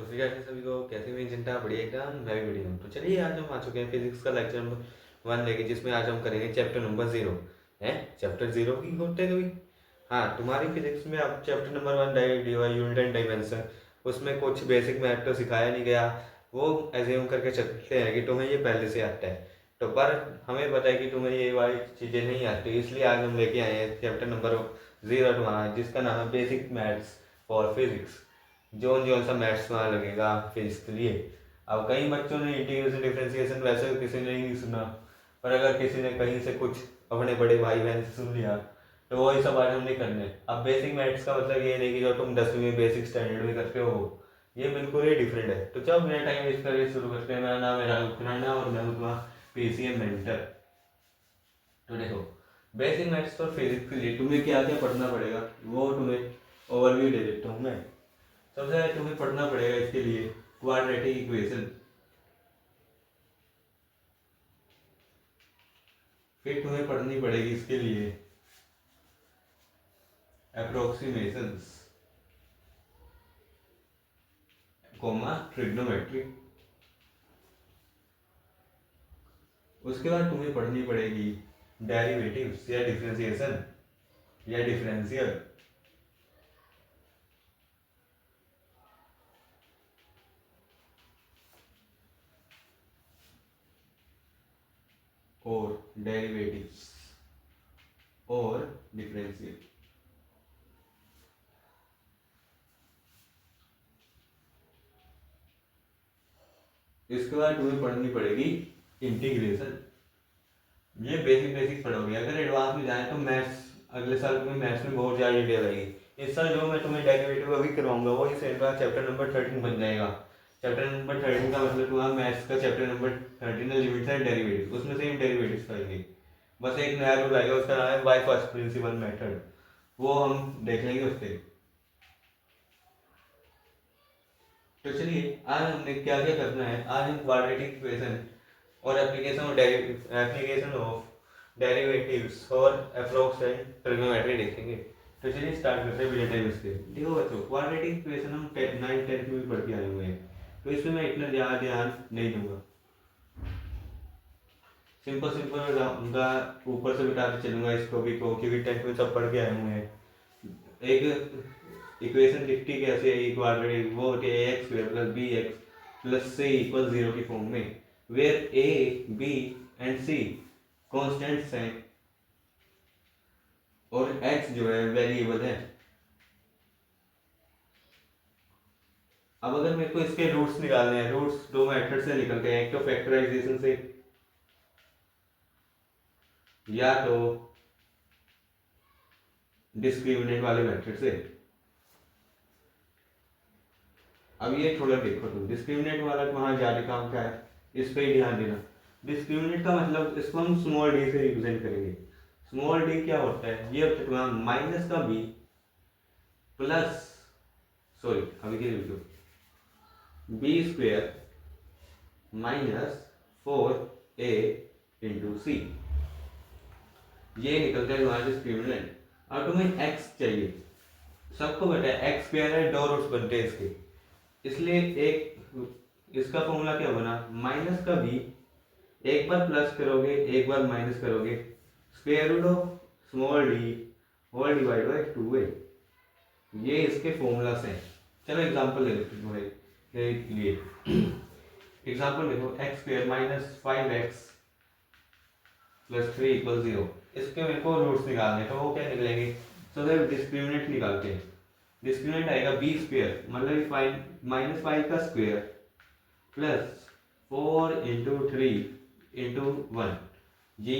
तो फिर कैसे सभी को कैसे हुई चिंता बढ़िया एकदम मैं भी बढ़िया हूँ। तो चलिए आज हम आ चुके हैं फिजिक्स का लेक्चर नंबर 1 लेके, जिसमें आज हम करेंगे चैप्टर नंबर 0 है। चैप्टर 0 की होते हुई हाँ, तुम्हारी फिजिक्स में अब chapter number 1 unit and dimension, उसमें कुछ बेसिक मैथ तो सिखाया नहीं गया। वो एज्यूम करके चलते हैं कि तुम्हें ये पहले से आता है, तो पर हमें पता है कि तुम्हें ये वाली चीज़ें नहीं आती, इसलिए आज हम लेके आए हैं चैप्टर नंबर 0 तुम्हारा, जिसका नाम है basic maths for physics. Zone zone सा मैथ्स वहाँ लगेगा फिजिक्स के लिए। अब कई बच्चों ने इंटीग्रेशन डिफरेंशिएशन वैसे तो किसी ने नहीं सुना, पर अगर किसी ने कहीं से कुछ अपने बड़े भाई बहन से सुन लिया तो वही सब आज हम नहीं करने। अब बेसिक मैथ्स का मतलब ये नहीं कि जो तुम 10वीं में बेसिक स्टैंडर्ड में करते हो, ये बिल्कुल ही डिफरेंट है। तो चलो बिना टाइम वेस्ट करके शुरू करते हैं। मेरा नाम है राहुल खुराना और मैं हूँ तुम्हारा पीसीएम मेंटर। तो देखो, बेसिक मैथ्स और फिजिक्स के लिए तुम्हें क्या क्या पढ़ना पड़ेगा वो तुम्हें ओवरव्यू दे देता हूँ मैं। सबसे पहले तुम्हें पढ़ना पड़ेगा इसके लिए क्वाड्रेटिक इक्वेशन, फिर तुम्हें पढ़नी पड़ेगी इसके लिए अप्रोक्सीमेशंस कोमा ट्रिग्नोमेट्री। उसके बाद तुम्हें पढ़नी पड़ेगी डेरिवेटिव्स या डिफरेंशिएशन या डिफरेंशियल, और डेरिवेटिव्स और डिफरेंशियल। इसके बाद तुम्हें पढ़नी पड़ेगी इंटीग्रेशन। ये बेसिक बेसिक पढ़ोगे, अगर एडवांस में जाए तो मैथ्स अगले साल तुम्हें मैथ्स में बहुत ज़्यादा डिटेल आएगी। इस साल जो मैं तुम्हें डेरिवेटिव अभी करवाऊंगा वो इस चैप्टर नंबर 13 बन जाएगा। चैप्टर नंबर 13 का मतलब तुम्हारा मैथ्स का चैप्टर नंबर 13 है लिमिट्स एंड डेरिवेटिव, उसमें से हम डेरिवेटिव्स पढ़ेंगे। बस एक नया रूल आएगा, उसका नाम है बाय फर्स्ट प्रिंसिपल मेथड, वो हम देख लेंगे उससे। तो चलिए आज हमने क्या क्या करना है। आज हम क्वाड्रेटिक इक्वेशन और एप्लीकेशन ऑफ डेरिवेटिव्स और अप्रोक्स एंड ट्रिग्नोमेट्री देखेंगे। तो चलिए स्टार्ट करते हैं बिना टाइम वेस्ट। देखो बच्चों, क्वाड्रेटिक इक्वेशन हम 9th 10th में भी पढ़ के आए हुए हैं, तो इसमें मैं इतना ज़्यादा ध्यान नहीं दूंगा। सिंपल सिंपल मैं जाऊंगा, ऊपर से बताते चलूंगा इसको भी, क्योंकि 10th में सब पढ़ के आए हुए हैं। एक इक्वेशन लिखती कैसे है क्वाड्रेटिक, वो होती है x square plus b x plus c equal 0 की फॉर्म में, where a b and c constants हैं और एक्स जो है वेरिएबल है। अब अगर मेरे को इसके रूट्स निकालने हैं, रूट्स दो मेथड से निकलते हैं, एक तो फैक्टराइजेशन से या तो डिस्क्रिमिनेंट वाले मेथड से। अब ये थोड़ा देखो तुम, डिस्क्रिमिनेंट वाला वहां ज्यादा काम क्या है, इस पे ही ध्यान देना। डिस्क्रिमिनेंट का मतलब इसको हम स्मॉल डी से रिप्रेजेंट करेंगे। स्मॉल डी क्या होता है, ये होता है तुम्हारा माइनस का बी प्लस, सॉरी अभी के लिए b square minus 4a into c, ये निकलता है तुम्हारा डिस्क्रिमिनेंट। अब तुम्हें x चाहिए, सबको पता है x स्क्वायर है, दो रूट्स बनते हैं इसके, इसलिए एक इसका फॉर्मूला क्या बना, माइनस का बी, एक बार प्लस करोगे एक बार माइनस करोगे, square root of small D whole divide by 2a। ये इसके फॉर्मूलास हैं। चलो एग्जांपल ले लेते हैं तुम्हारे लिए। एग्जांपल देखो, x square minus 5x plus 3 equal 0, इसके मेरे को रूट्स निकालने, तो वो क्या निकलेंगे, तो डिस्क्रिमिनेंट निकालते हैं। डिस्क्रिमिनेंट आएगा बी स्क्वायर मतलब माइनस 5 का स्क्वायर प्लस 4 इंटू 3 इंटू 1, ये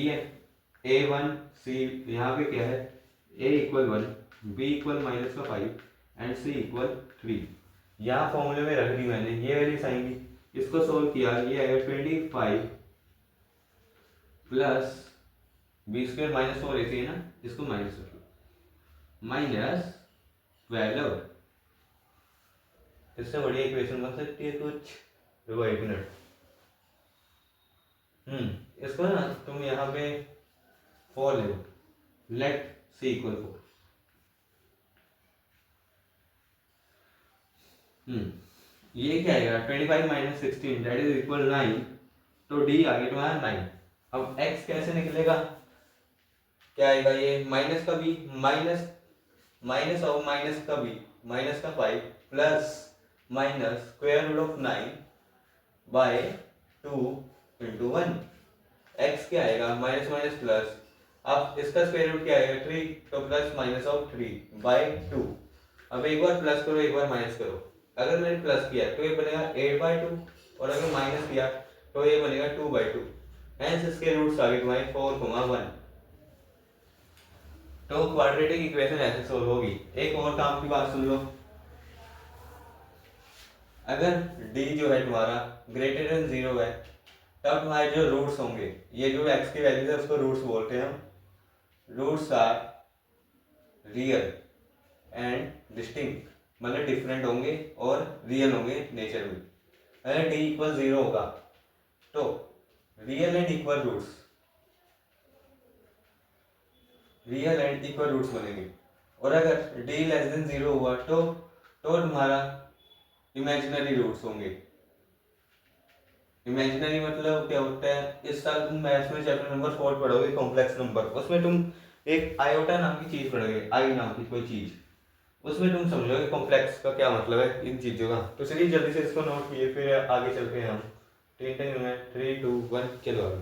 ए वन सी, यहाँ पे क्या है, ए इक्वल 1 बी इक्वल माइनस का 5 एंड सी इक्वल 3। यहाँ फॉर्मूले में रख दी मैंने, ये वैल्यूज आएंगी, इसको सोल्व किया, ये आएगा 25 प्लस बी स्क्वायर माइनस 4 ऐसे है ना, इसको माइनस कर लो, माइनस 12। इससे बढ़िया इक्वेशन बन सकती है कुछ, देखो एक मिनट। इसको ना तुम यहाँ पे 4 ले लो, लेट सी इक्वल 4। ये क्या आएगा 25 माइनस 16 दैट इज इक्वल 9। तो डी आ गया तुम्हारा 9। अब x कैसे निकलेगा, क्या आएगा, ये माइनस का बी, माइनस माइनस और माइनस का बी, माइनस का 5 plus minus square root of 9 by 2 into 1। X क्या आएगा माइनस माइनस प्लस, अब इसका स्क्वायर रूट क्या आएगा 3, तो प्लस माइनस ऑफ 3 बाय 2। अब एक बार प्लस करो एक बार माइनस करो, अगर मैंने प्लस किया तो ये बनेगा 8/2 और अगर माइनस किया तो ये बनेगा 2/2। हेंस इसके रूट्स आ गए तुम्हारे 4, 1। तो क्वाड्रेटिक इक्वेशन ऐसे सोल्व होगी। एक और काम की बात सुन लो, अगर d जो है तुम्हारा ग्रेटर देन 0 है तब तुम्हारे जो रूट्स होंगे, ये जो x की वैल्यू है उसको रूट्स बोलते हैं हम। Roots are real and distinct, मतलब डिफरेंट होंगे और रियल होंगे नेचर में। अगर d इक्वल 0 होगा तो real and equal roots, real and equal roots बनेंगे। और अगर d लेस देन 0 हुआ तो तुम्हारा इमेजिनरी रूट्स होंगे। इमेजिनरी मतलब क्या होता है, इस साल तुम मैथ्स में चैप्टर नंबर 4 पढ़ोगे कॉम्प्लेक्स नंबर, उसमें तुम एक आयोटा नाम की चीज पढ़ोगे, आई नाम की कोई चीज, उसमें तुम समझोगे कॉम्प्लेक्स का क्या मतलब है इन चीजों का। तो चलिए जल्दी से इसको नोट किए फिर आगे चलते हैं हम। 3 2 1 चलो आगे।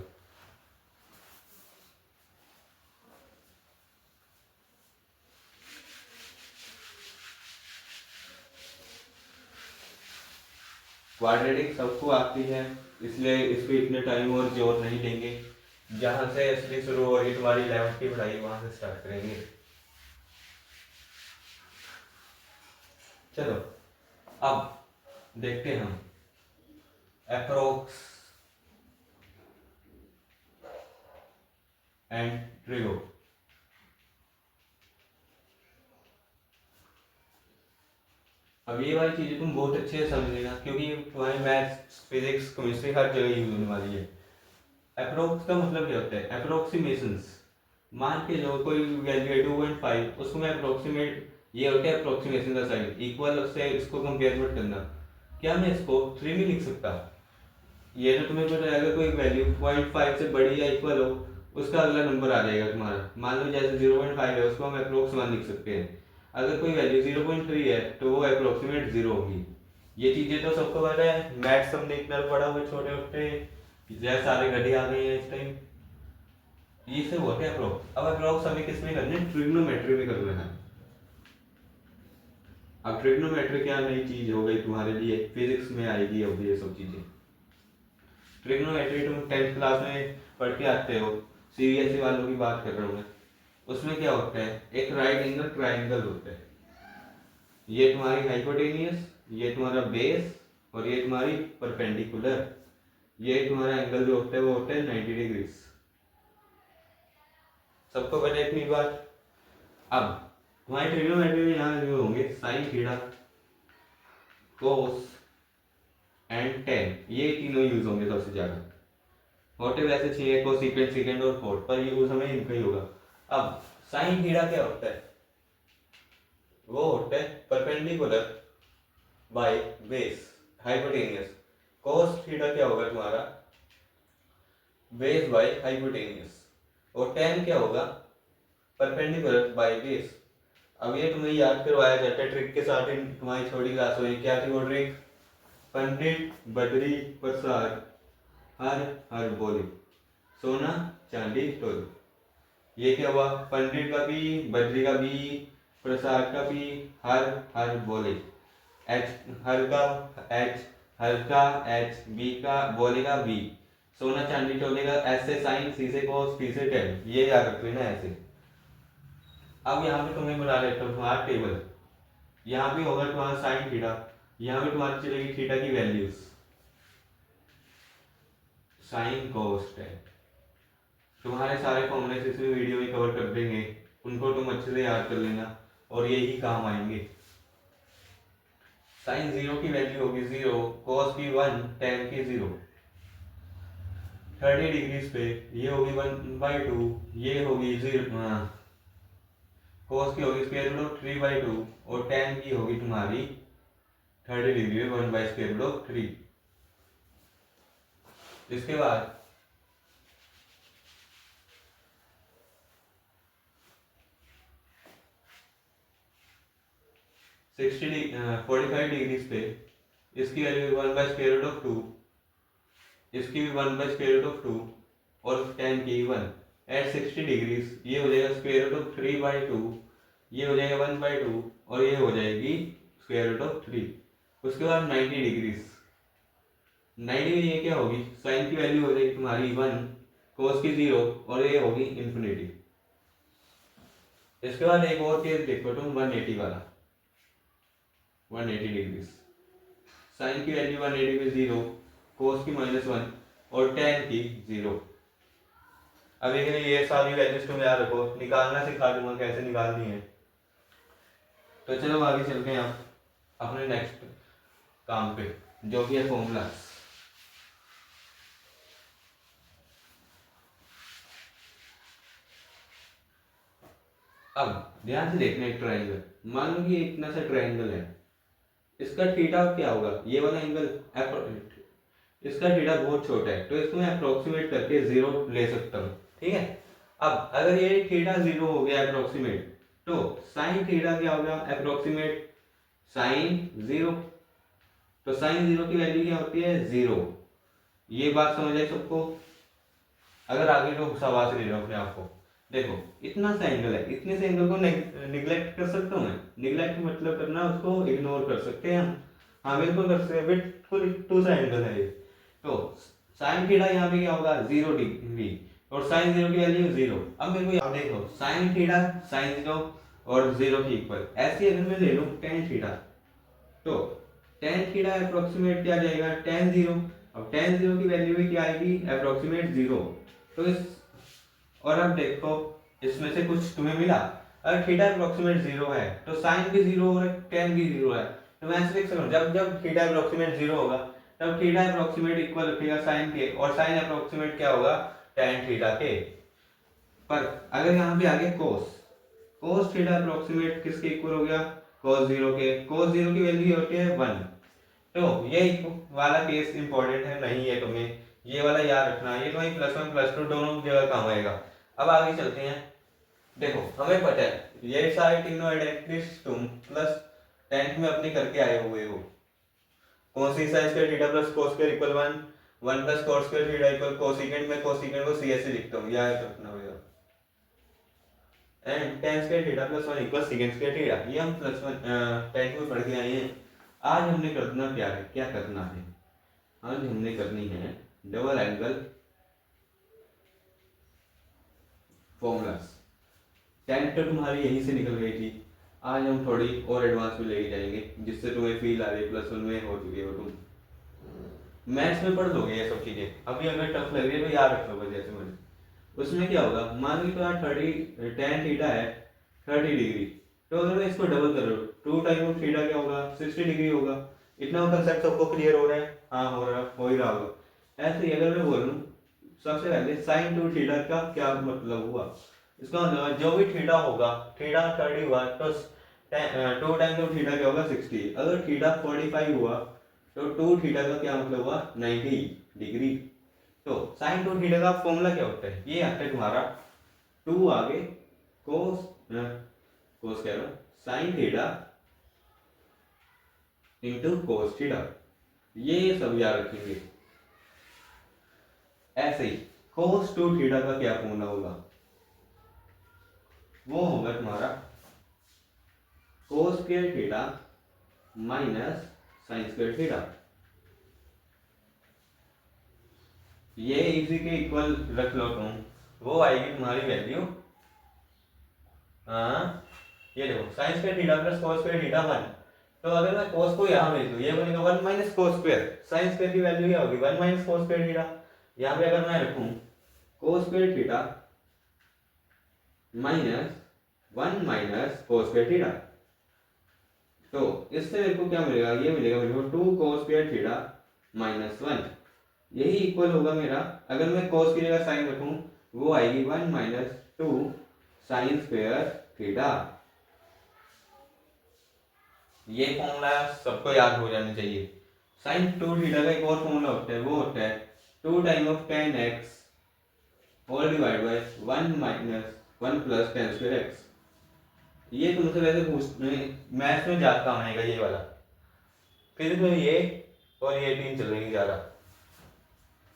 क्वाड्रेटिक सबको आती है इसलिए इस पे इतने टाइम और जोर नहीं देंगे। जहां से असली शुरू हो रही तुम्हारी 11th की पढ़ाई वहां से स्टार्ट करेंगे। चलो अब देखते हैं हम अप्रोक्स एंड ट्रिगो। अब ये वाली चीजें तुम बहुत अच्छे से समझ लेना क्योंकि तुम्हारी मैथ्स फिजिक्स केमिस्ट्री हर जगह यूज होने वाली है। अप्रोक्स का मतलब क्या होता है, अप्रोक्सीमेशंस। मान के जो कोई वैल्यू है 2.5 उसको मैं अप्रोक्सीमेट, ये होता है अप्रोक्सीमेशन का साइन, इक्वल से इसको कंपेयर मत करना। क्या मैं इसको 3 में लिख सकता, ये तो तुम्हें पता है अगर कोई वैल्यू 0.5 से बड़ी या इक्वल हो उसका अगला नंबर आ जाएगा तुम्हारा। मान लो जैसे 0.5 है उसको हम अप्रोक्स 1 लिख सकते हैं। अगर कोई वैल्यू 0.3 है तो वो अप्रोक्सीमेट 0 होगी। ये चीजें तो सबको पता है, मैथ्स हमने इतना पढ़ा हुआ छोटे छोटे, जैसे सारे गड्ढे आ गए हैं इस टाइम। ये से होते हैं अप्रोक्स। अब अप्रोक्स हमें किस में करने हैं, ट्रिग्नोमेट्री में करना है। अब ट्रिग्नोमेट्री क्या नई चीज हो गई तुम्हारे लिए, फिजिक्स में आएगी अब ये सब चीजें। ट्रिग्नोमेट्री तुम 10th क्लास में पढ़ के आते हो, सीबीएसई वालों की बात कर रहा हूँ मैं। उसमें क्या होता है, एक राइट एंगल ट्राइंगल होता है, ये तुम्हारी हाइपोटेनियस, ये तुम्हारा बेस और ये तुम्हारी परपेंडिकुलर। ये तुम्हारा एंगल जो होता है वो होता है 90 डिग्री। सबको पता है इतनी बात। अब तुम्हारी ट्रिग्नोमेट्री में यहाँ जो होंगे sine theta, cos and ten, ये तीनों यूज होंगे सबसे ज्यादा। होते वैसे चाहिए कोसेकेंट, सेकेंड और फोर्थ, पर यूज हमें इनका ही होगा। अब साइन थीटा क्या होता है, वो होता है perpendicular by base hypotenuse. Cos theta क्या होगा तुम्हारा, बेस बाय हाइपोटेनियस। और टेन क्या होगा, परपेंडिकुलर बाय बेस। अब ये तुम्हें याद करवाया जाता है ट्रिक के साथ। इन तुम्हारी छोटी क्लास में क्या थी वो ट्रिक, पंडित बद्री प्रसाद हर हर बोले, सोना चांदी तोले। ये क्या हुआ, पंडित का भी, बद्री का भी, प्रसाद का भी, हर हर बोले। एच हर का एच, हर का एच, बी का बोले का बी, सोना चांदी तोले का एस से साइन, सी से कोस, टी से टेन। ये याद रखो ना ऐसे। अब यहाँ पे तुम्हें बना लेता हूँ तुम्हारा टेबल। यहाँ पे होगा तुम्हारा साइन थीटा, यहाँ पे तुम्हारी चलेगी थीटा की वैल्यूज, साइन कोस टेन। तुम्हारे सारे फॉर्मूले इस वीडियो में कवर कर देंगे, उनको तुम अच्छे से याद कर लेना और यही काम आएंगे। साइन 0 की वैल्यू होगी 0, कोस की 1, टेन की 0। 30 डिग्रीज पे ये होगी 1/2, ये होगी 0, कोस की होगी स्क्वायर रूट ऑफ 3/2 और टेन की होगी तुम्हारी 30 डिग्री 1/√3। इसके बाद 45 डिग्रीज पे इसकी वैल्यू 1/√2, इसकी भी 1/√2 और tan की 1 एट 60 डिग्रीज ये हो जाएगा √3/2, ये हो जाएगा 1/2 और ये हो जाएगी √3। उसके बाद 90 डिग्रीज, 90 में ये क्या होगी, साइन की वैल्यू हो जाएगी तुम्हारी 1, कोस की 0 और ये होगी इन्फिनिटी। इसके बाद एक और केस देखो तुम 180 वाला, 180 डिग्रीज, साइन की वैल्यू 180 में 0, कोस की -1 और tan की 0। अभी ये सारी वैल्यूज तुम याद रखो, निकालना सिखा दूंगा कैसे निकालनी है। तो चलो आगे चलते हैं आप अपने नेक्स्ट काम पे, जो कि है फॉर्मूला। अब ध्यान से देखना एक ट्रायंगल, मान लो कि इतना सा ट्रायंगल है, इसका थीटा क्या होगा, ये वाला एंगल, इसका थीटा बहुत छोटा है तो इसको मैं अप्रोक्सीमेट करके 0 ले सकता हूँ, ठीक है। अब अगर ये थीटा 0 हो गया अप्रोक्सीमेट, तो साइन थीटा क्या होगा अप्रोक्सीमेट साइन 0, तो साइन 0 की वैल्यू क्या होती है 0। ये बात समझ आई सबको। अगर आगे तो शाबाश ले लो अपने आप को, देखो इतना सा एंगल है, इतने से एंगल को निगलेक्ट कर सकता हूँ मैं, निगलेक्ट मतलब करना, उसको इग्नोर कर सकते हैं हम, हाँ बिल्कुल कर सकते हैं, बिल्कुल टू सा एंगल है ये। तो साइन थीटा यहाँ पे क्या होगा 0 डिग्री और साइन 0 की वैल्यू 0। अब मेरे को यहाँ देखो साइन थीटा साइन 0 और 0 की इक्वल, ऐसे अगर मैं ले लूँ टेन थीटा, तो टेन थीटा अप्रोक्सीमेट क्या जाएगा टेन 0। अब टेन 0 की वैल्यू भी क्या आएगी अप्रोक्सीमेट 0। तो इस, और अब देखो इसमें से कुछ तुम्हें मिला, अगर थीटा अप्रोक्सीमेट 0 है तो साइन भी 0 और टेन भी 0 है, तो मैं ऐसे लिख सकता हूँ जब जब थीटा अप्रोक्सीमेट 0 होगा तब थीटा अप्रोक्सीमेट इक्वल रखेगा साइन के, और साइन अप्रोक्सीमेट क्या होगा टेन थीटा के। पर अगर यहाँ पे आगे कोस, कोस थीटा अप्रोक्सीमेट किसके इक्वल हो गया कोस 0 के, कोस 0 की वैल्यू होती है 1। तो ये वाला केस इंपॉर्टेंट है नहीं है, तुम्हें ये वाला याद रखना, ये तुम्हें +1 +2 दोनों जगह काम आएगा। अब आगे चलते हैं, देखो हमें पता है ये सारे तीनों आइडेंटिटीज तुम प्लस 10th में अपने करके आए हुए हो, कोसिस square theta plus cos square equal 1, 1 plus cos square theta equal cosecant, में कोसिकेंट को सी ऐसे लिखता हूँ, याद रखना होगा, and tan square theta plus 1 equal second square theta, ये हम +1 10th में पढ़ के आए हैं। आज हमने करना क्या है, क्या करना है, आज हमने करनी है डबल एंगल फॉर्मूलास। 10th तो तुम्हारी यहीं से निकल गई थी, आज हम थोड़ी और एडवांस में लेके जाएंगे जिससे तुम्हें फील आ रही है +1 में हो चुकी हो तुम, मैथ्स में पढ़ लोगे ये सब चीजें। अभी अगर टफ लग रही है तो याद रख लोगे, जैसे मैंने उसमें क्या होगा, मान लो तो 30 tan थीटा है 30 डिग्री, तो अगर मैं इसको डबल कर रहा हूँ 2 टाइम थीटा क्या होगा 60 डिग्री होगा। इतना कंसेप्ट सबको क्लियर हो रहा है, हाँ हो ही रहा होगा। ऐसे ही अगर मैं बोलूँ सबसे पहले sin 2 थीटा का क्या मतलब हुआ, इसका मतलब जो भी थीटा होगा, थीटा 30 हुआ तो 2 टाइम तो थीटा क्या होगा 60, अगर थीटा 45 हुआ तो 2 थीटा का क्या मतलब हुआ 90 डिग्री। तो साइन 2 थीटा का फॉर्मूला क्या होता है, ये आता है तुम्हारा 2 आगे कोस, कोस कह रहा हूँ sine theta into cos theta, ये सब याद रखेंगे। ऐसे ही कोस 2 थीटा का क्या फॉर्मूला होगा, वो होगा तुम्हारा cos square theta minus sine square theta, ये इसी के इक्वल रख लो तुम, वो आएगी तुम्हारी वैल्यू, हाँ ये देखो sine square theta plus cos square theta 1, तो अगर मैं कोस को यहाँ भेज दूँ ये बनेगा 1 minus cos square, sine square की वैल्यू क्या होगी 1 माइनस कोस स्क्वायर थीटा। यहाँ पे अगर मैं रखूँ cos square theta minus 1 minus cos square theta, तो इससे मेरे को क्या मिलेगा, ये मिलेगा मेरे को 2 कोस स्क्वायर थीटा माइनस 1, यही इक्वल होगा मेरा, अगर मैं कोस की जगह साइन रखूँ वो आएगी 1 माइनस 2 साइन स्क्वायर थीटा। ये फॉर्मूला सबको याद हो जाना चाहिए। साइन 2 थीटा का एक और फॉर्मूला होता है, वो होता है 2 time of tan x whole divide by 1 minus 1 plus tan square x। ये तुमसे वैसे पूछने मैथ्स में ज्यादा काम आएगा ये वाला, फिर तो ये और ये तीन चल रही ज्यादा।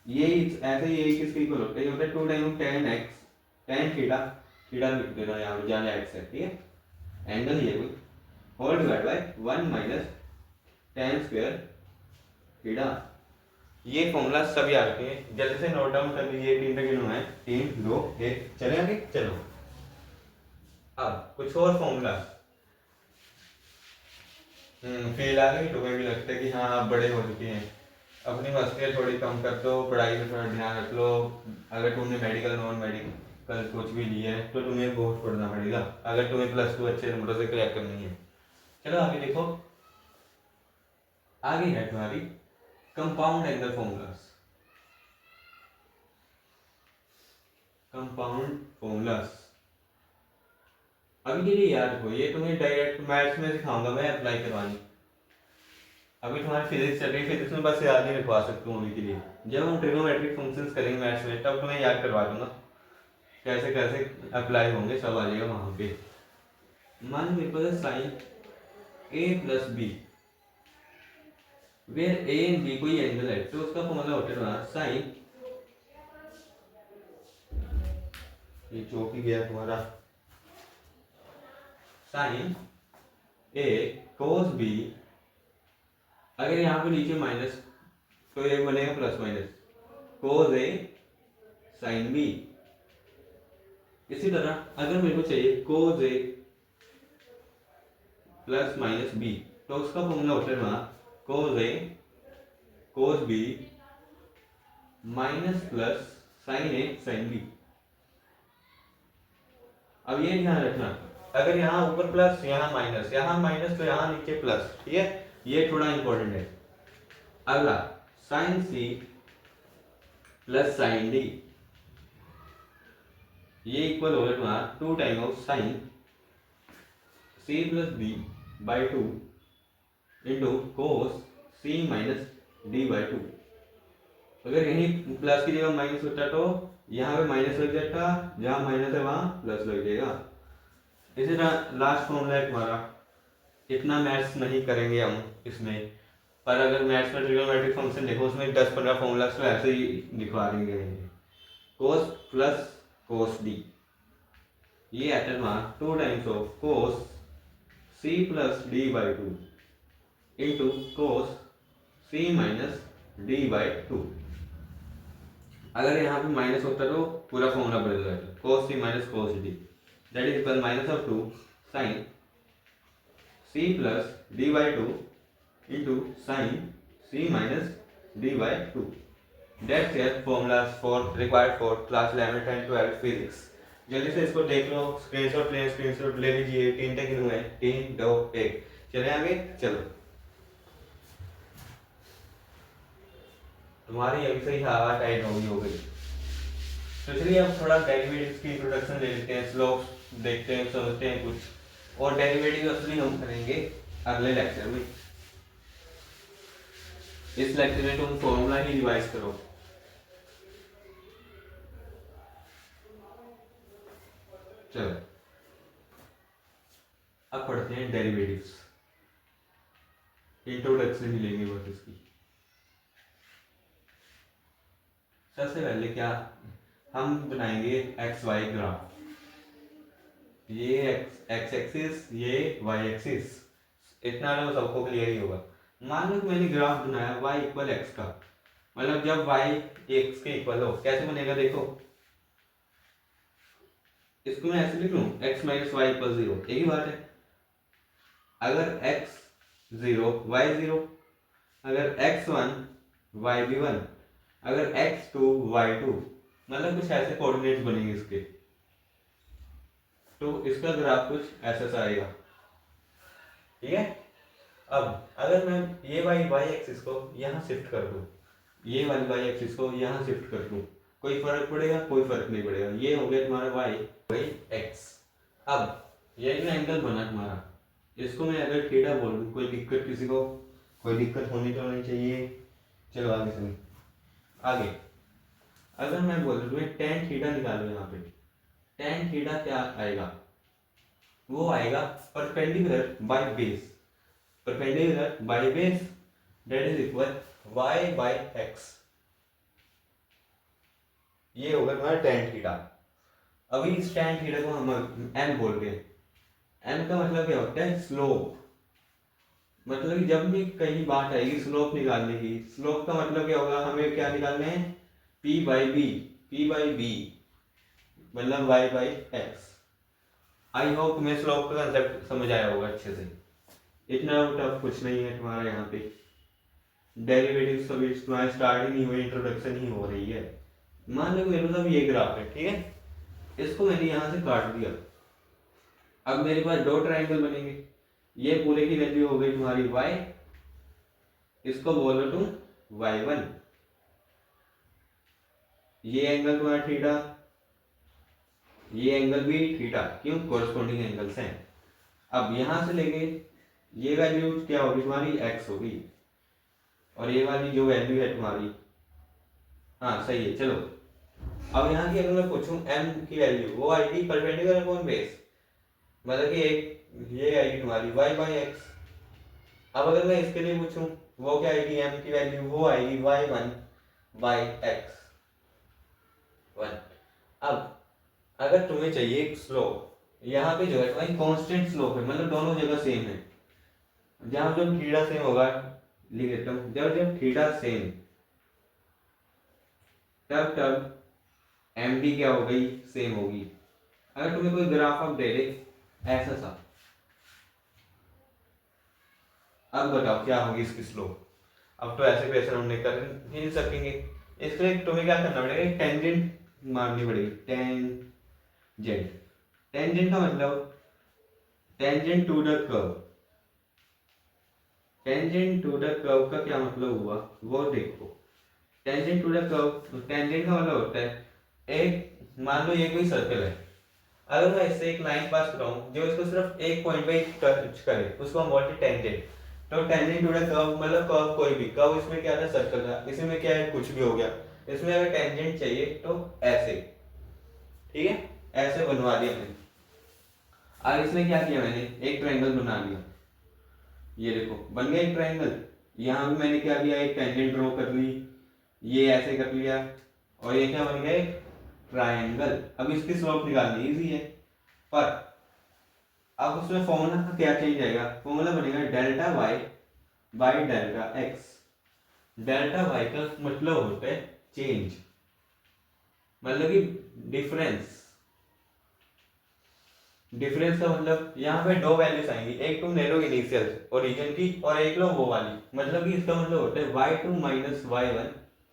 ये ऐसे ही एक किसके इक्वल होता है, ये होता है 2 time of tan x tan theta, theta लिख देना यहाँ पे जहाँ x है, ठीक है, एंगल ये कोई, whole divide by 1 minus tan square theta. ये फॉर्मूला सब याद रखें, जल्दी से नोट डाउन कर लीजिए। 3 तक गिनो है, 3 2 1, चले आगे चलो। अब कुछ और फॉर्मूला फील आ गई, तुम्हें भी लगता है कि हाँ आप बड़े हो चुके हैं, अपनी मस्तियाँ थोड़ी कम कर दो, पढ़ाई में थोड़ा ध्यान रख लो। अगर तुमने मेडिकल नॉन मेडिकल कुछ भी लिया है तो तुम्हें बहुत पढ़ना पड़ेगा, अगर तुम्हें +2 अच्छे नंबरों से क्रैक करनी है। चलो आगे देखो, आगे है तुम्हारी compound angle formulas. Compound formulas अभी के लिए याद रखो, ये तुम्हें डायरेक्ट मैथ्स में सिखाऊंगा मैं अप्लाई करवानी। अभी तुम्हारी फिजिक्स चल रही है, फिजिक्स में बस याद नहीं रखवा सकता हूँ अभी के लिए। जब हम ट्रिग्नोमेट्रिक फंक्शंस करेंगे मैथ्स में तब तुम्हें याद करवा दूंगा, कैसे कैसे अप्लाई होंगे सब आ जाएगा वहां पे। मान मेरे पास sine a plus b, where a and b कोई एंगल है तो उसका फॉर्मूला होता है साइन, ये चौक ही गया तुम्हारा, साइन a cos b, अगर यहाँ पे नीचे माइनस तो ये बनेगा plus minus cos a sin b। इसी तरह अगर मेरे को चाहिए cos a plus minus b तो उसका फॉर्मूला होता है वहां cos a cos b minus plus sin a sin b। अब ये ध्यान रखना, अगर यहाँ ऊपर प्लस यहाँ माइनस तो यहाँ नीचे प्लस, ठीक है, ये थोड़ा इंपॉर्टेंट है। अगला sine c plus sine d, ये इक्वल हो गया तुम्हारा 2 time of sine c plus b by 2 into cos c minus d by 2। अगर यहीं प्लस की जगह माइनस होता तो यहाँ पे माइनस लग जाता, जहाँ माइनस है वहाँ प्लस लग जाएगा। इसी तरह लास्ट फॉर्मूला है तुम्हारा, इतना मैथ्स नहीं करेंगे हम इसमें, पर अगर मैथ्स में ट्रिग्नोमेट्रिक फंक्शन देखो उसमें 10-15 फॉर्मूला तो ऐसे ही दिखवा देंगे। कोस प्लस कोस डी, ये आता है वहाँ 2 times of cos c plus D by 2 into cos c minus D by 2। अगर यहाँ पे माइनस होता तो पूरा फॉर्मूला बदल जाता, cos c minus cos d that is equal minus of 2 sin c plus d by 2 into sin c minus d by 2। That's it formulas for required for class 11 and 12 physics. जल्दी से इसको देख लो, screenshot ले लीजिए। 3 तक गिनूं है, 3 2 1, चले आगे चलो। तुम्हारी अभी से ही हवा टाइट हो गई। तो चलिए अब थोड़ा डेरिवेटिव्स की इंट्रोडक्शन ले लेते हैं, स्लोप्स देखते हैं, समझते हैं कुछ, और डेरिवेटिव असली हम करेंगे अगले लेक्चर में। इस लेक्चर में तुम फॉर्मूला ही रिवाइज करो। चलो अब पढ़ते हैं डेरिवेटिव्स, इंट्रोडक्शन ही लेंगे बस इसकी। सबसे पहले क्या हम बनाएंगे एक्स वाई ग्राफ, ये एक्स एक्सिस ये वाई एक्सिस, इतना तो सबको क्लियर ही होगा। मान लो कि मैंने ग्राफ बनाया y इक्वल एक्स का, मतलब जब y x के इक्वल हो कैसे बनेगा देखो, इसको मैं ऐसे लिख लूं x माइनस वाई इक्वल 0, एक ही बात है। अगर x 0 y 0, अगर x1 y भी 1, अगर x2 y 2, मतलब कुछ ऐसे कोऑर्डिनेट्स बनेंगे इसके, तो इसका ग्राफ कुछ ऐसा आएगा, ठीक है। अब अगर मैं ये वाई एक्सिस को यहाँ शिफ्ट कर दूं, ये वाली वाई एक्सिस को यहाँ शिफ्ट कर दूं, कोई फर्क पड़ेगा? कोई फर्क नहीं पड़ेगा। ये हो गया तुम्हारा वाई एक्स। अब ये जो एंगल बना तुम्हारा इसको मैं अगर थीटा बोल दूँ, कोई दिक्कत किसी को, कोई दिक्कत होनी तो नहीं चाहिए। चलो आगे सुनिए। आगे अगर मैं बोल दूँ तुम्हें टेन थीटा निकालो, यहाँ पे टेन थीटा क्या आएगा, वो आएगा perpendicular by base, perpendicular by base that is equal Y by X. ये होगा तुम्हारा टेन थीटा। अभी इस टेन थीटा को हम एम बोल रहे हैं। एम का मतलब क्या होता है, स्लोप। मतलब कि जब भी कहीं बात आएगी स्लोप निकालने की, स्लोप का मतलब क्या होगा, हमें क्या निकालना है, p by b, p by b मतलब y by x. I hope तुम्हें स्लोप का कंसेप्ट समझ आया होगा अच्छे से। इतना टफ कुछ नहीं है तुम्हारा, यहाँ पे डेरिवेटिव सभी तुम्हारे स्टार्ट ही नहीं हुई, इंट्रोडक्शन ही हो रही है। मान लो मेरे पास ये ग्राफ है, ठीक है, इसको मैंने यहाँ से काट दिया। अब मेरे पास दो ट्राइंगल बनेंगे, ये पूरे की वैल्यू हो गई तुम्हारी y, इसको बोलो तुम y1, ये एंगल तुम्हारा थीटा, ये एंगल भी थीटा, क्यों, कोरस्पॉन्डिंग एंगल्स हैं। अब यहां से लेके ये वैल्यू क्या होगी तुम्हारी, x होगी, और ये वाली जो वैल्यू है तुम्हारी, हाँ सही है। चलो अब यहाँ की अगर मैं पूछूं m की वैल्यू, वो आएगी परपेंडिकुलर अपॉन बेस, मतलब कि एक ये आएगी तुम्हारी y बाई एक्स। अब अगर मैं इसके लिए पूछूं, वो क्या आएगी, m की वैल्यू वो आएगी y1 बाई एक्स 1। अब अगर तुम्हें चाहिए एक स्लोप, यहाँ पे जो है तुम्हारी कांस्टेंट स्लोप है, मतलब दोनों जगह सेम है। जहां जब थीटा सेम होगा, लिख देता हूँ, जब जब थीटा सेम, तब तब एम भी क्या हो गई, सेम होगी। अगर तुम्हें कोई ग्राफ अब दे दे ऐसा सा, अब बताओ क्या होगी इसकी स्लोप। अब तो ऐसे क्वेश्चन हमने कर ही नहीं सकेंगे, इसलिए तुम्हें क्या करना पड़ेगा, एक टेंजेंट मारनी पड़ेगी। टेंजेंट, टेंजेंट का मतलब tangent to the curve. Tangent to the curve का क्या मतलब हुआ, वो देखो। Tangent to the curve, tangent का मतलब होता है, एक मान लो ये कोई सर्कल है, अगर मैं इससे एक लाइन पास कराऊं जो इसको सिर्फ एक पॉइंट पे टच करे, उसको हम बोलते हैं टेंजेंट। तो टेंजेंट टू द कर्व मतलब कर्व, कोई भी कर्व, इसमें क्या था, सर्कल था, इसमें क्या है, कुछ भी हो गया। इसमें अगर टेंजेंट चाहिए तो ऐसे, ठीक है, ऐसे बनवा दिया मैंने। अब इसमें क्या किया मैंने, एक ट्रायंगल बना लिया, ये देखो बन गया एक ट्रायंगल। यहाँ भी मैंने क्या किया, एक टेंजेंट ड्रॉ कर ली, ये ऐसे कर लिया, और ये क्या बन गया, एक ट्रायंगल। अब इसकी स्लोप निकालनी इजी है, पर अब उसमें फॉर्मूला का क्या चेंज आएगा, फॉर्मूला बनेगा delta Y by delta X. Delta Y का मतलब होता है चेंज, मतलब कि डिफरेंस। डिफरेंस का मतलब यहाँ पे दो वैल्यूज आएंगी, एक तुम ले लो इनिशियल ओरिजिन की, और एक लो वो वाली, मतलब कि इसका मतलब होता है y2 माइनस y1,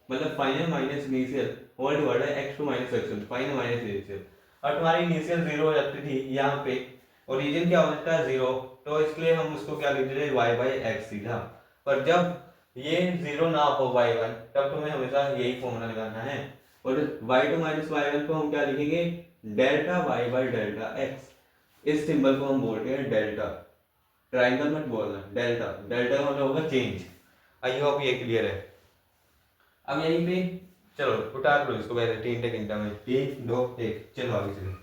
मतलब final minus initial, whole divide है x2 minus x1, final minus initial. और तुम्हारी इनिशियल जीरो हो जाती थी, यहाँ पे ओरिजिन क्या हो जाता है जीरो, तो इसलिए हम उसको क्या लिख देते y बाई एक्स सीधा। पर जब ये जीरो ना हो y1, तब तुम्हें हमेशा यही फॉर्मूला लगाना है, और y2 माइनस y1 को हम क्या लिखेंगे, delta y by delta x. इस सिंबल को हम बोलते हैं डेल्टा, ट्रायंगल मत बोलना, डेल्टा, डेल्टा का मतलब होगा चेंज। आई होप ये क्लियर है। अब यहीं पे चलो उतार लो इसको पहले, 3 टेकिंटा में, 3 2 1, चलो आगे चलो।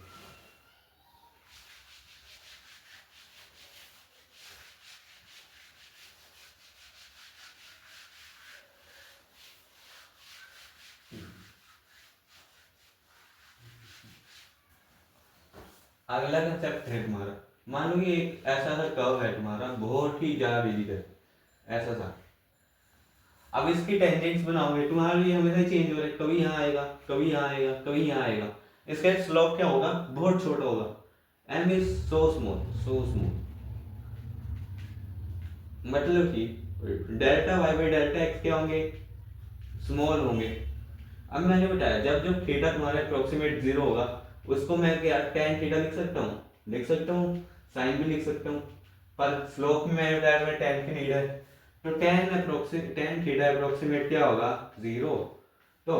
अगला कंसेप्ट है तुम्हारा, मान लो कि एक ऐसा सा कर्व है तुम्हारा, बहुत ही ज्यादा बिजी है, ऐसा सा। अब इसकी टेंजेंट्स बनाओगे, तुम्हारे लिए हमेशा चेंज हो रहा है, कभी यहाँ आएगा, कभी यहाँ आएगा, कभी यहाँ आएगा। इसका स्लोप क्या होगा, बहुत छोटा होगा। M is so small, so small, मतलब कि delta Y by delta X क्या होंगे, स्मॉल होंगे। अब मैंने बताया जब जब थीटा तुम्हारा अप्रोक्सीमेट जीरो होगा, उसको मैं क्या टेन थीटा लिख सकता हूँ, लिख सकता हूँ, साइन भी लिख सकता हूँ, पर स्लोप में मैंने बताया मैं टेन की नीड है, तो टेन थीटा अप्रोक्सीमेट क्या होगा, जीरो। तो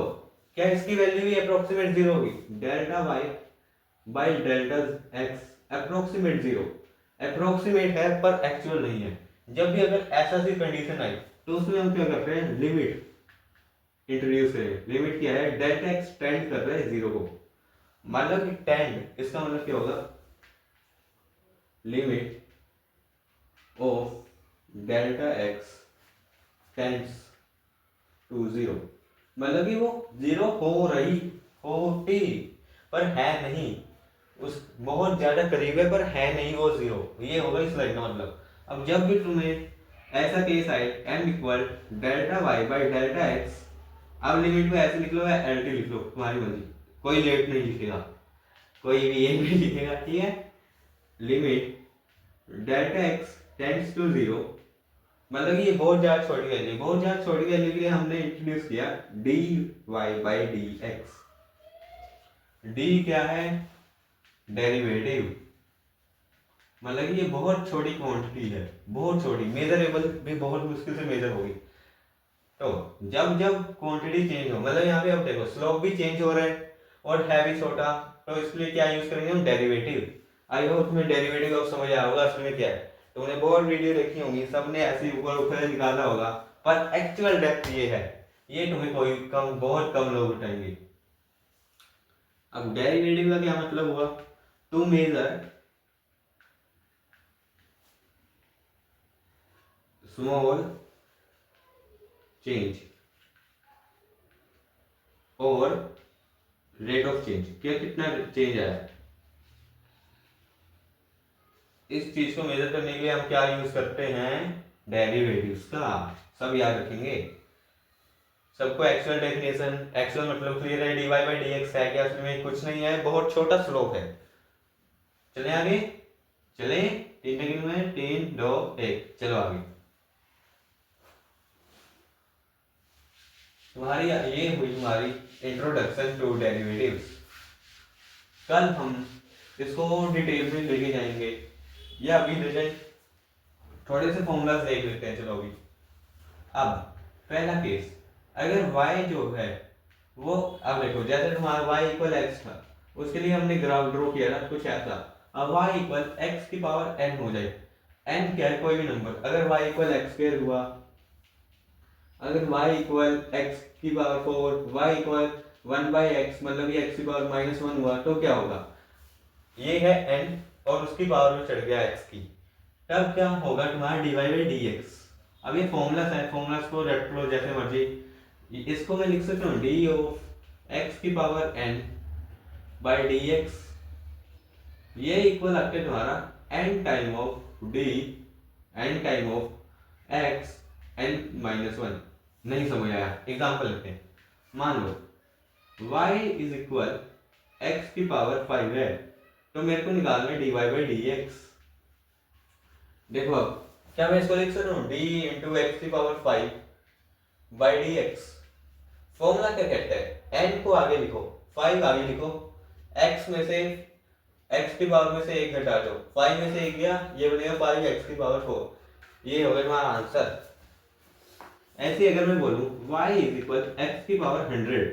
क्या इसकी वैल्यू भी अप्रोक्सीमेट जीरो होगी, delta Y by delta X approximate zero. Approximate है पर एक्चुअल नहीं है। जब भी अगर ऐसा सी कंडीशन आई तो उसमें हम क्या करते हैं, लिमिट इंट्रोड्यूस करें। लिमिट क्या है, डेल्टा एक्स टेंड कर रहा है जीरो को। मान लो कि टेंड, इसका मतलब क्या होगा, limit of delta X tends to zero, मतलब कि वो जीरो होती पर है नहीं, उस बहुत ज्यादा करीब है पर है नहीं वो जीरो, ये होगा इस लाइन का मतलब। अब जब भी तुम्हें ऐसा केस आए m equal delta Y by delta X, अब लिमिट में ऐसे लिख लो या एल टी लिख लो, तुम्हारी मर्जी, कोई लेट नहीं लिखेगा, कोई भी ये नहीं लिखेगा, ठीक है। Limit delta X tends to zero, मतलब कि ये बहुत ज्यादा छोटी वैल्यू, बहुत ज्यादा छोटी वैल्यू के लिए हमने इंट्रोड्यूस किया D Y by D X. D क्या है, डेरिवेटिव, मतलब कि ये बहुत छोटी क्वांटिटी है, बहुत छोटी, मेजरेबल भी बहुत मुश्किल से मेजर होगी। तो जब जब क्वांटिटी चेंज हो, मतलब यहाँ पे अब देखो स्लोप भी चेंज हो रहा है और है भी छोटा, तो इसलिए क्या यूज करेंगे हम, डेरिवेटिव। आई होप तुम्हें डेरिवेटिव अब समझ आया होगा उसमें क्या है। तुमने बहुत वीडियो देखी होंगी, सबने ऐसे ऊपर ऊपर निकाला होगा, पर एक्चुअल डेप्थ ये है, ये तुम्हें कोई कम, बहुत कम लोग उठाएंगे। अब डेरिवेटिव का क्या मतलब हुआ, टू मेजर स्मॉल चेंज और रेट ऑफ चेंज, क्या कितना चेंज आया है, इस चीज को मेजर करने के लिए हम क्या यूज करते हैं, डेरिवेटिव्स का। सब याद रखेंगे, सबको एक्चुअल डेफिनेशन, एक्चुअल मतलब क्लियर है, dy बाई डी एक्स है क्या, उसमें कुछ नहीं है, बहुत छोटा स्लोप है। चले आगे, चले, 3 सेकंड में 3 2 1, चलो आगे। तुम्हारी ये हुई हमारी इंट्रोडक्शन टू डेरिवेटिव्स। कल हम इसको डिटेल में लेके जाएंगे, या अभी देखें थोड़े से फॉर्मूलाज देख लेते हैं। चलो अभी, अब पहला केस, अगर y जो है वो, अब देखो जैसे तुम्हारा y इक्वल एक्स था, उसके लिए हमने ग्राफ ड्रॉ किया था कुछ ऐसा। अब y इक्वल एक्स की पावर n हो जाए, n क्या है, कोई भी नंबर, अगर y इक्वल एक्स स्क्वायर हुआ, अगर y इक्वल एक्स की power 4, y equal 1 by x, मतलब ये x की पावर -1 हुआ, तो क्या होगा, ये है n और उसकी पावर में चढ़ गया x की, तब क्या होगा तुम्हारा dy बाई डी एक्स। अब ये फॉर्मूलास है, फॉर्मूलास को रट लो जैसे मर्जी, इसको मैं लिख सकता हूँ डी ऑफ एक्स की power n by D x, ये इक्वल आपके तुम्हारा n time of d, n time of x n-1। नहीं समझ आया, एग्जाम्पल लेते हैं। मान लो y इज इक्वल x की पावर 5 है, तो मेरे को निकालना है dy बाई डी एक्स। देखो अब क्या मैं इसको लिख सकता हूँ, d इंटू एक्स की power 5 by D x. Formula क्या कहता है, n को आगे लिखो, 5 आगे लिखो, x में से, x की पावर में से 1 घटा दो, 5 में से 1 गया, ये बनेगा 5x की पावर 4, ये होगा हमारा आंसर। ऐसे अगर मैं बोलूं y इज इक्वल एक्स की पावर 100,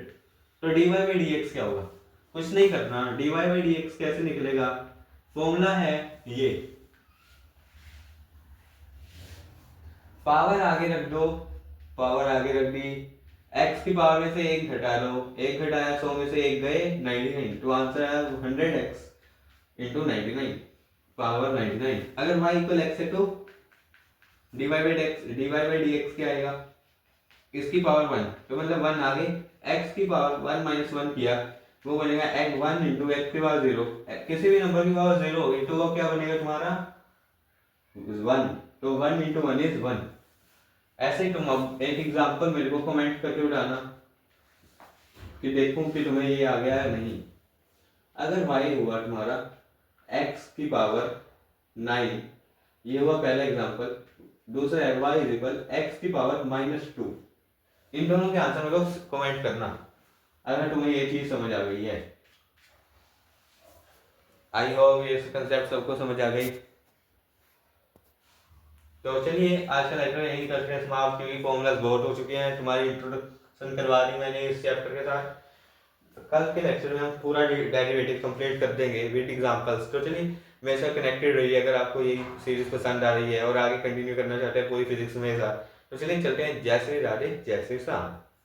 तो dy बाई डी एक्स क्या होगा, कुछ नहीं करना, dy बाई डी एक्स कैसे निकलेगा, फॉर्मूला है ये, पावर आगे रख दो, पावर आगे रख दी, x की पावर में से 1 घटा लो, 1 घटाया 100 में से 1 गए 99, तो आंसर आया 100x इंटू 99 पावर 99। अगर y इक्वल एक्स है तो dy बाई डी एक्स क्या आएगा, इसकी पावर 1, तो मतलब 1 आगे, x की पावर 1 माइनस 1 किया, वो बनेगा 1 इंटू एक्स की पावर 0, किसी भी नंबर की पावर 0 होगी तो वो क्या बनेगा तुम्हारा 1, तो 1 इंटू 1 इज 1। ऐसे ही तुम अब एक एग्जांपल मेरे को कमेंट करके उठाना कि देखूं कि तुम्हें ये आ गया है नहीं। अगर y हुआ तुम्हारा x की पावर 9, ये हुआ पहला एग्जांपल, दूसरा है y इज इक्वल x की पावर -2। इन दोनों के आंसर मेरे को कमेंट करना अगर तुम्हें ये चीज समझ आ गई है। आई होप ये कंसेप्ट सबको समझ आ गई। तो चलिए आज का लेक्चर यही करते हैं समाप्त, क्योंकि फॉर्मूलाज बहुत हो चुके हैं, तुम्हारी इंट्रोडक्शन करवा दी मैंने इस चैप्टर के साथ। कल के लेक्चर में हम पूरा डेरिवेटिव कंप्लीट कर देंगे विद एग्जांपल्स। तो चलिए हमेशा कनेक्टेड रहिए। अगर आपको ये सीरीज पसंद आ रही है और आगे कंटिन्यू करना चाहते हैं पूरी फिजिक्स में साथ, तो चलिए चलते हैं। जय श्री राधे, जय श्री श्याम।